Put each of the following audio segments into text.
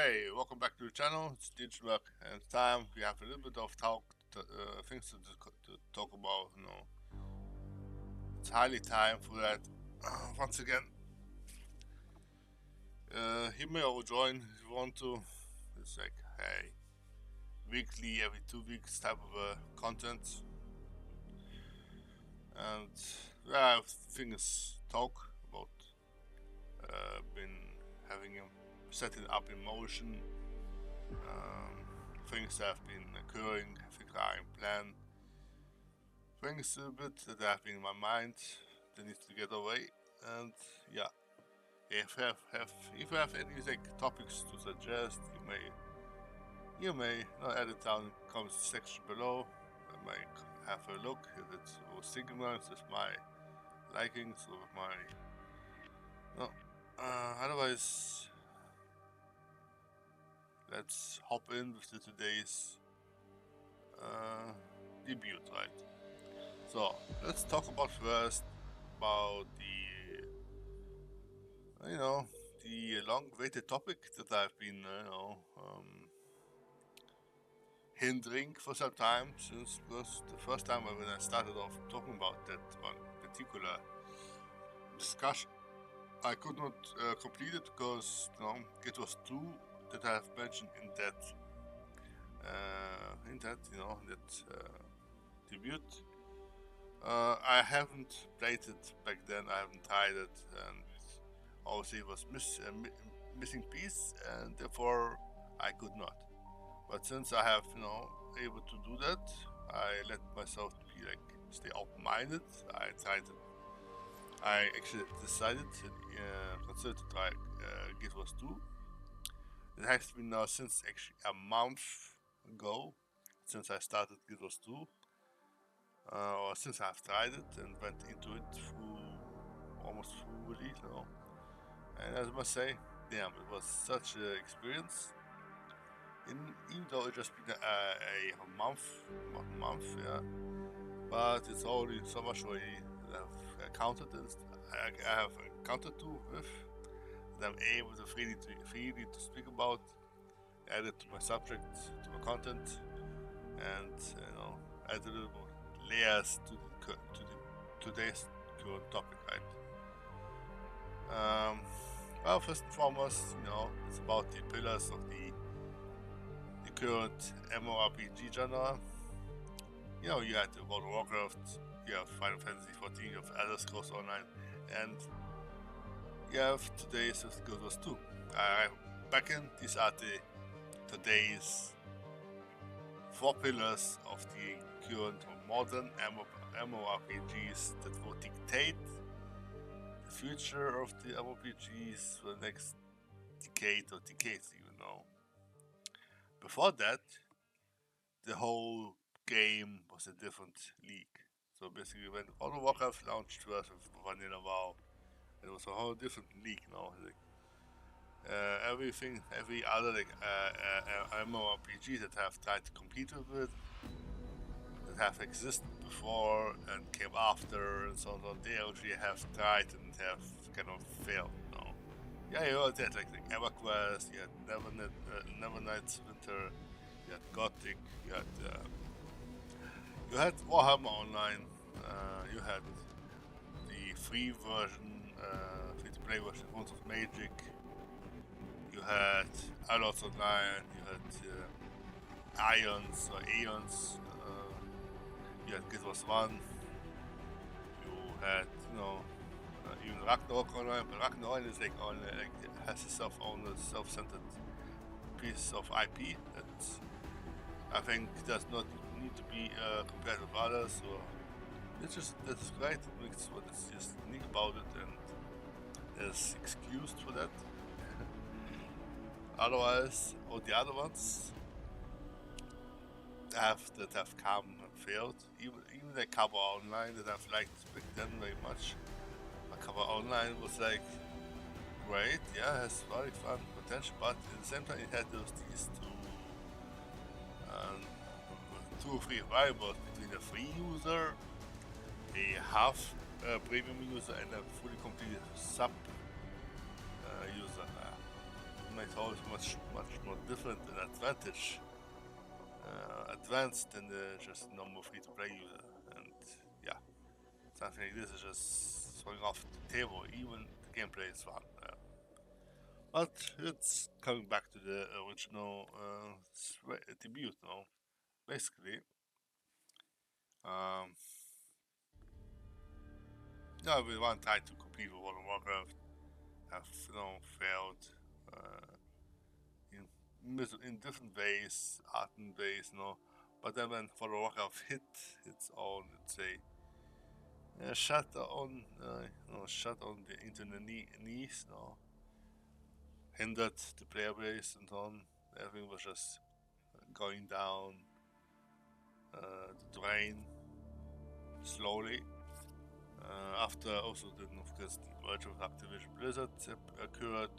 Hey, welcome back to the channel. It's Digitmerc, and it's time we have a little bit of things to talk about. It's highly time for that. Once again, you may all join if you want to. It's like, hey, weekly, every 2 weeks type of content, and yeah, things talk about. Been having him setting up in motion. Things that have been occurring, things are in plan, things a bit that have been in my mind that needs to get away. And yeah, if you have any like topics to suggest, you may add it down in the comments section below. I might have a look if it was synchronized with my likings or with my no. Otherwise, let's hop in with today's debut, right? So let's talk about first about the long-awaited topic that I've been hindering for some time, since it was the first time when I started off talking about that one particular discussion. I could not complete it because it was two that I have mentioned in that debut. I haven't played it back then. I haven't tried it, and obviously it was missing piece, and therefore I could not. But since I have able to do that, I let myself be like stay open-minded. I tried it. I actually decided to consider to try Guild Wars 2. It has been now since actually a month ago since I started Guild Wars 2. Or since I've tried it and went into it almost fully, and I must say, damn, it was such an experience. Even though it just been a month, about a month, yeah, but it's already so much already that I've encountered this. I have encountered to with that I'm able to freely to speak about, add it to my subject, to my content, and add a little more layers to today's current topic, right? Well, first and foremost, it's about the pillars of the current MMORPG genre. You had World of Warcraft, you have Final Fantasy 14, you have Elder Scrolls Online, and you have today's Guild Wars 2. Back in, these are today's four pillars of the current modern MMORPGs that will dictate the future of the MMORPGs for the next decade or decades, even. Before that, the whole game was a different league. So basically, when World of Warcraft launched first with Vanilla WoW, it was a whole different league. Every other MMORPG that have tried to compete with it, that have existed before and came after, and so on, they actually have tried and have kind of failed. Yeah, you had like EverQuest, you had Nevernights Winter, you had Gothic, you had Warhammer Online, you had the free version, free-to-play version, Runes of Magic, you had Allots Online, you had Ions or Aeons, you had Guild Wars 1, you had, even Ragnarok Online, but Ragnarok is has a self-centered piece of IP that I think does not need to be compared with others. So that's great. It makes what is just unique about it, and there's excused for that. Otherwise, all the other ones that have come and failed. Even the cover online that I've liked back then very much. Cover Online was like great, yeah, it has very fun potential, but at the same time it had these two or three variables between a free user, a half premium user, and a fully complete sub user. makes it always much more different and advanced than the just normal free-to-play user. And yeah, something like this is just throwing off the table. Even the gameplay is fun. But it's coming back to the original debut, no? Basically, um, yeah, we one tried to compete with World of Warcraft, have failed in different ways, art and ways, But then when World of Warcraft hit its own, let's say, shut on the internet knees, hindered the player base and so on. Everything was just going down the drain slowly. After also then of course the merger with Activision Blizzard occurred,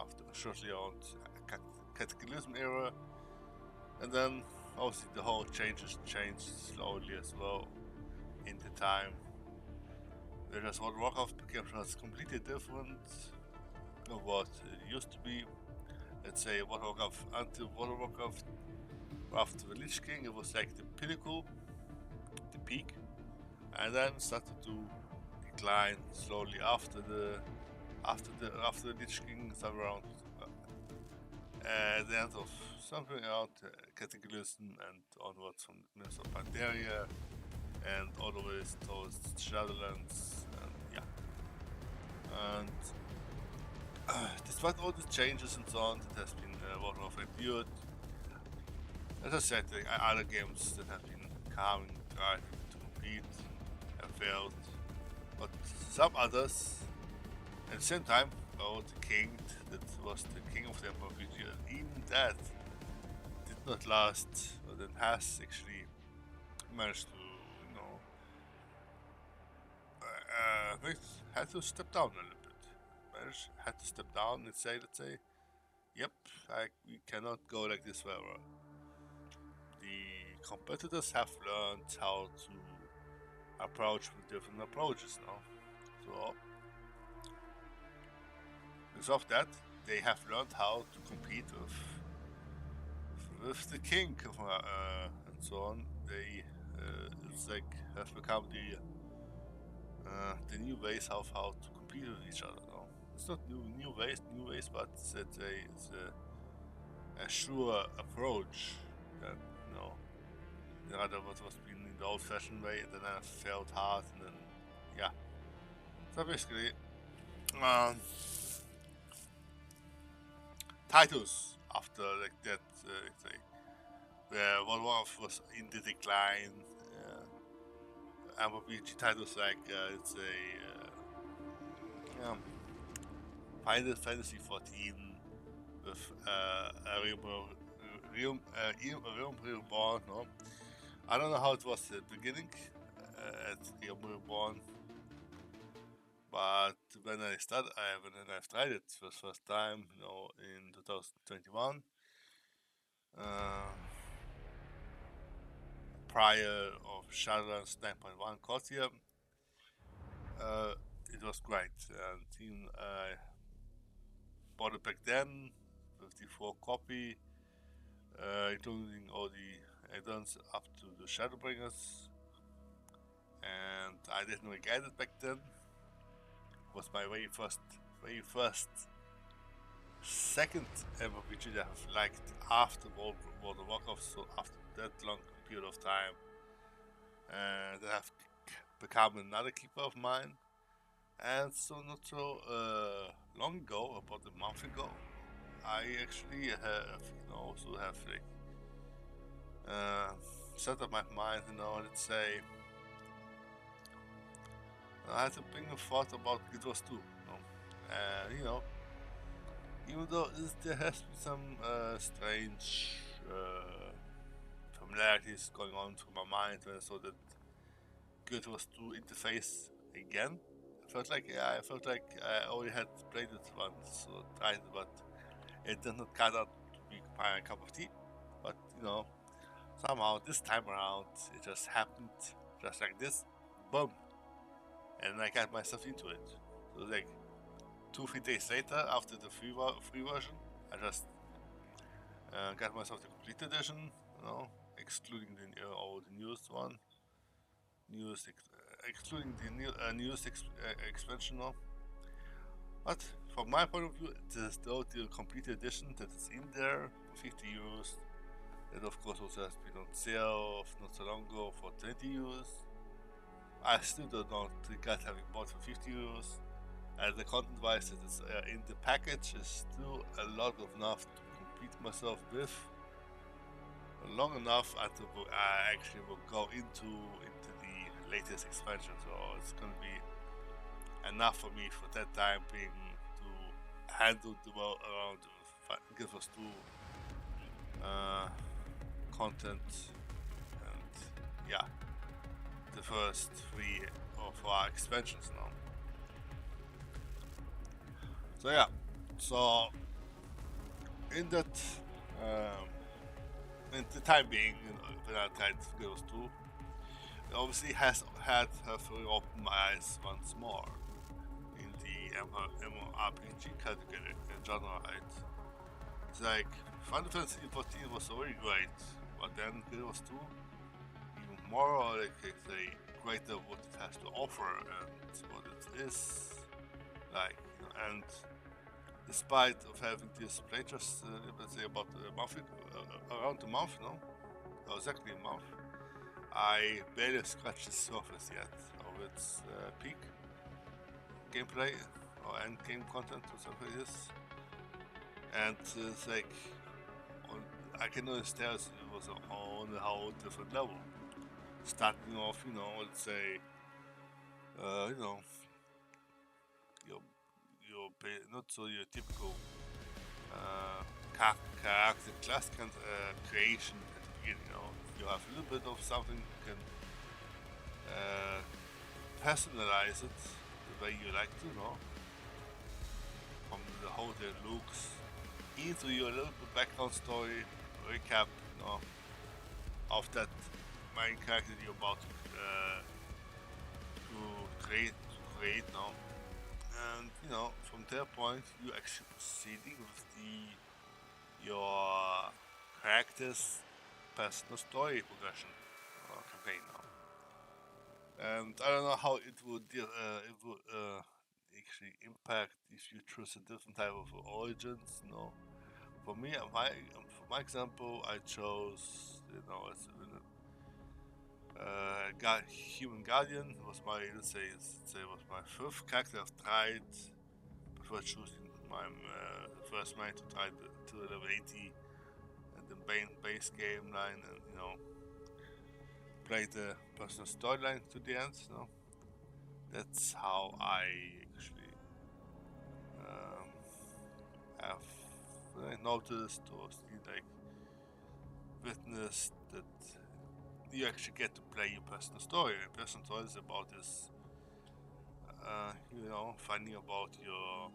after shortly on Cataclysm era, and then obviously the whole changed slowly as well in the time. Whereas World of Warcraft became just completely different of what it used to be. Let's say World of Warcraft until World of Warcraft after the Lich King, it was like the pinnacle, the peak, and then started to decline slowly after the Lich King, somewhere around the end of something around Cataclysm and onwards from Mists of Pandaria and all the way towards Shadowlands, and yeah. And despite all the changes and so on that has been World of Warcraft endured, as I said, other games that have been coming, tried to compete, have failed, but some others, at the same time, the king that was the king of the MMORPG, and even that did not last, but then has actually managed to, had to step down a little bit. Had to step down and say, let's say, yep, we cannot go like this forever. The competitors have learned how to approach with different approaches now. So because of that, they have learned how to compete with the king and so on. They it's like have become the new ways of how to compete with each other. No? It's not new ways, but it's a sure approach that rather what was been in the old-fashioned way, and then I failed hard, and then yeah. So basically, titles after like that, say, where World of Warcraft was in the decline. MMORPG titles like Final Fantasy 14 with Realm Reborn. No, I don't know how it was at the beginning at Realm Reborn, but when I tried it for the first time, in 2021, prior of Shadowlands 9.1 Corsia, it was great, and even I bought it back then with the 4 copy, including all the add-ons up to the Shadowbringers, and I didn't regret it back then. It was my very first second MMORPG that I've liked after World of Warcraft, so after that long period of time, and that have become another keeper of mine. And so not so long ago, about a month ago, I actually have, also have like set up my mind, let's say, I had to bring a thought about Guild Wars 2, and even though there has been some strange familiarities going on through my mind when I saw that Guild Wars 2 interface again. I felt like I already had played it once or tried it, but it did not cut out to be my cup of tea. But somehow this time around it just happened just like this, boom, and I got myself into it. So like 2-3 days later, after the free version, I just got myself the complete edition, excluding the newest one, excluding the newest expansion, But from my point of view, it is still the complete edition that is in there for 50 euros. It of course also has been on sale not so long ago for 20 euros. I still don't know regret having bought for 50 euros. And the content wise that is in the package is still a lot of enough to complete myself with. Long enough until I actually will go into the latest expansion. So it's gonna be enough for me for that time being to handle the world around Guild Wars 2 content and yeah, the first 3 of our expansions now. So yeah, so in that in the time being, when I tried Guild Wars 2, it obviously has had to open my eyes once more in the MMORPG category genre, right? It's like Final Fantasy 14 was already great, but then Guild Wars 2 even more, like say greater what it has to offer and what it is like, and despite of having this playtest, let's say about a month, around a month, or exactly a month, I barely scratched the surface yet of its peak gameplay or end game content or something like this. And it's like, I can understand it was on a whole different level. Starting off, let's say, your not so your typical character class creation at the beginning. You have a little bit of something you can personalize it the way you like to, from the how it looks into your little bit background story recap, of that main character you're about to create now. And from their point, you actually proceeding with your character's personal story progression campaign now. And I don't know how it would actually impact if you choose a different type of origins. For me, for my example, I chose as Human Guardian was my was my first character I've tried before choosing my first man to try to level 80 and the base game line and play the personal storyline to the end. That's how I actually have noticed or witnessed that you actually get to play your personal story. And personal story is about this, finding about your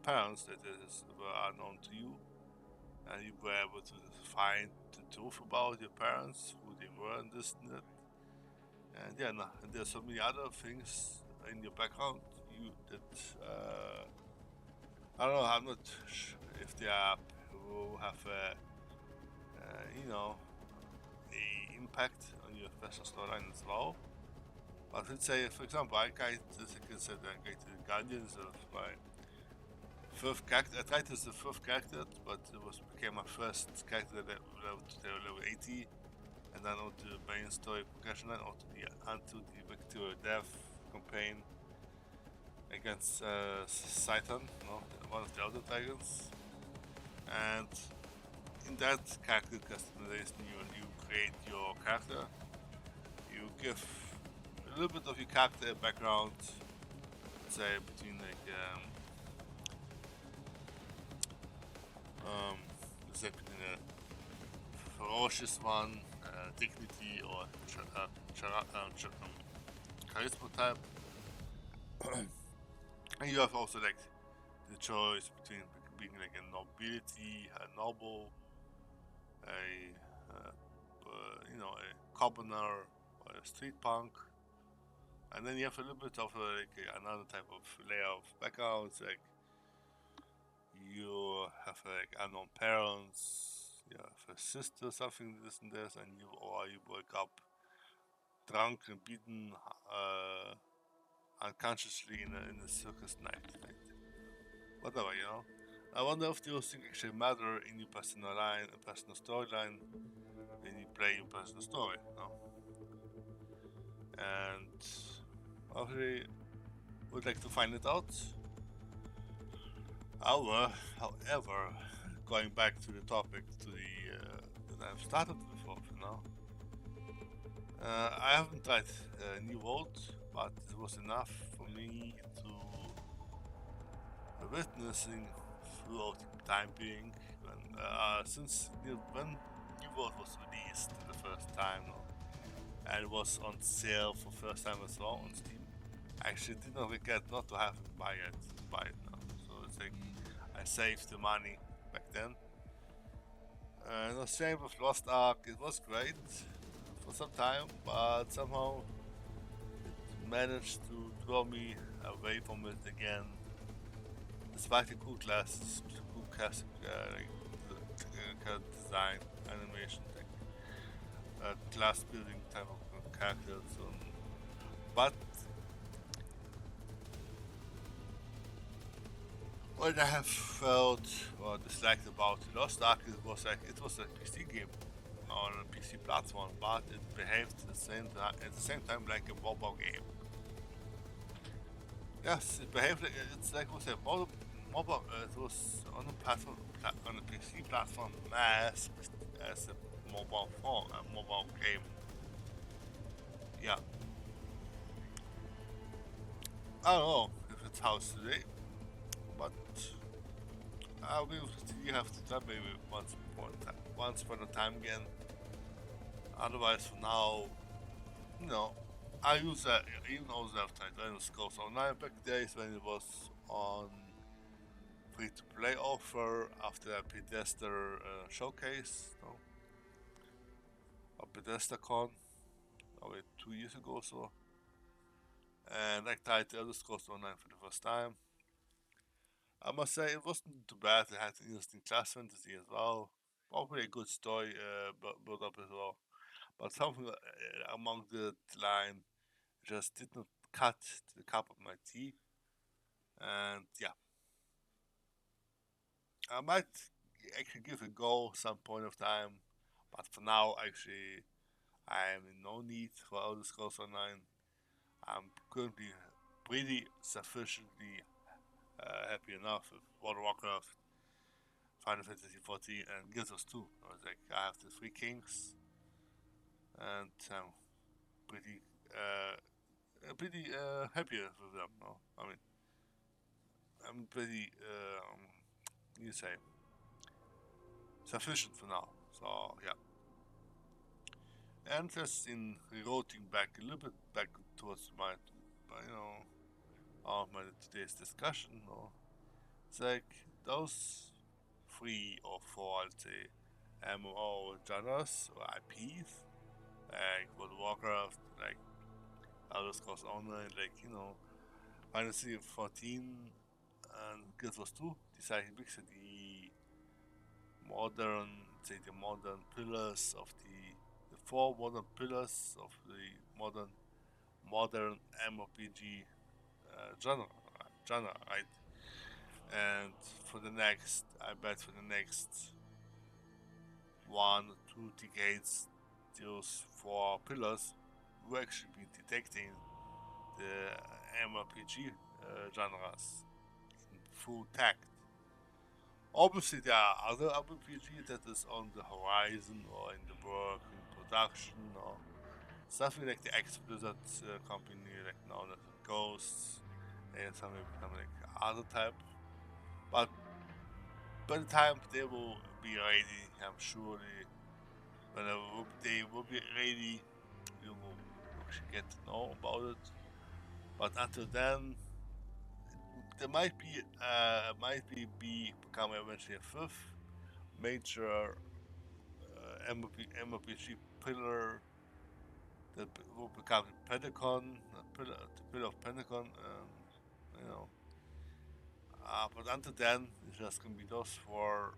parents that were unknown to you, and you were able to find the truth about your parents, who they were, and this and that. And and there's so many other things in your background I don't know. I'm not sure if they are who have a impact on your personal storyline as well. But let's say, for example, I got the Guardians of my first character. I tried as the first character, but became my first character level 80, and then on the main story progression line, onto the Victoria Death campaign against Saitan, one of the other dragons. And in that character customization, you create your character. You give a little bit of your character background, say between let's say between a ferocious one, dignity, or charisma type. And you have also the choice between being a nobility, a noble, a commoner, or a street punk. And then you have a little bit of another type of layer of backgrounds, you have like unknown parents, you have a sister, something this and this, and you wake up drunk and beaten unconsciously in a circus night. Right? Whatever, you know. I wonder if those things actually matter in your personal storyline, when you play your personal story, you know. And obviously, would like to find it out. However, going back to the topic, to the that I've started before, you know, I haven't tried New World, but it was enough for me to witnessing throughout the time being when New World was released the first time, no, and it was on sale for first time as well on Steam. I actually did not regret not to have it buy it now. So it's like I saved the money back then. And the same with Lost Ark, it was great for some time, but somehow it managed to draw me away from it again. Despite the cool classes, cool cast, like design, animation, like class building type of characters, but what I have felt or disliked about Lost Ark it was a PC game on a PC platform, but it behaved at the same time like a mobile game. Yes, it behaved like it's like was a mobile. It was on a platform on a PC platform masked as a a mobile game. Yeah, I don't know if it's how it's today, but you have to try maybe once upon a time again. Otherwise, for now, you know, I use that even though I've tried Random Scores Online back days when it was on free to play offer after a Bethesda showcase, you know, a Bethesda con, 2 years ago or so. And I tried the Elder Scrolls Online for the first time. I must say it wasn't too bad. It had interesting class fantasy as well. Probably a good story built up as well. But something among the line just did not cut to the cup of my tea. And yeah, I might actually give it a go some point of time. But for now, actually, I am in no need for Elder Scrolls Online. I'm currently pretty sufficiently happy enough with World of Warcraft, Final Fantasy 14, and Guild Wars 2. I was like, I have the three kings, and I'm pretty, happy with them. No? I mean, I'm pretty, you say, sufficient for now. So yeah, and just in rerouting back a little bit back towards you know, my today's discussion. No? It's like those three or four, I'd say, MMO genres or IPs, like World of Warcraft, like Elder Scrolls Online, like, you know, Final Fantasy 14 and Guild Wars 2. These are basically modern, say the modern pillars of the four modern pillars of the modern MMORPG genre, right? And for the next, I bet for the next 1 or 2 decades, those four pillars will actually be detecting the MMORPG genres in full tact. Obviously, there are other RPG that is on the horizon or in the work, in production, or something like the ex Blizzard company, like known as Ghosts, and something like other type. But by the time they will be ready, I'm sure whenever they will be ready, you will actually get to know about it. But until then, there might be become eventually a fifth major MMORPG pillar that will become the pillar of Pentagon. You know, But until then, it's just gonna be those four.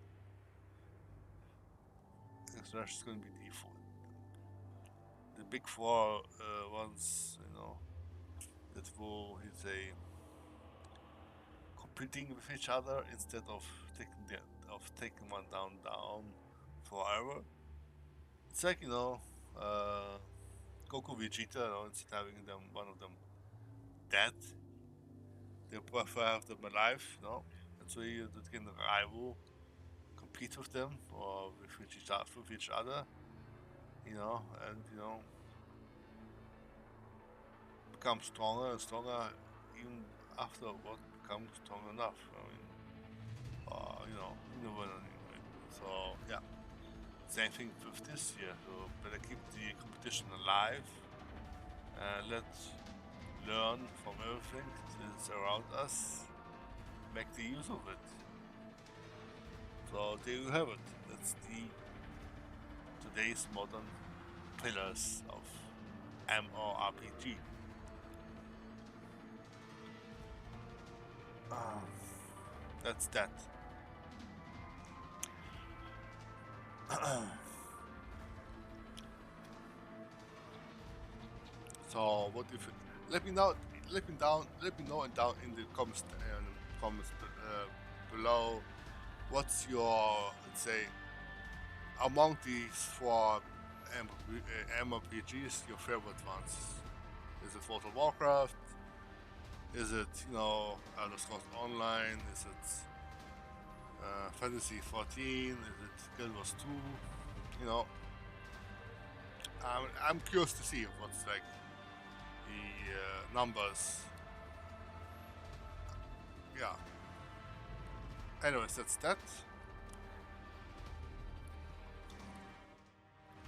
It's just gonna be the big four ones, that will, he'd say, competing with each other instead of taking one down forever. It's like Goku Vegeta, instead of having one of them dead, they prefer have them alive, and so you that can rival, compete with them or with each other, and become stronger and stronger even after what becomes strong enough. I mean, anyway. So yeah, same thing with this year. So better keep the competition alive and let's learn from everything that's around us, make the use of it. So there you have it. That's the today's modern pillars of MMORPG. That's that. So what if? Let me know. Let me know down in the comments below. What's your, let's say, among these four MMORPGs, your favorite ones? Is it World of Warcraft? Is it Elder Scrolls Online? Is it Fantasy 14? Is it Guild Wars 2? I'm curious to see what's like the numbers. Yeah. Anyways, that's that.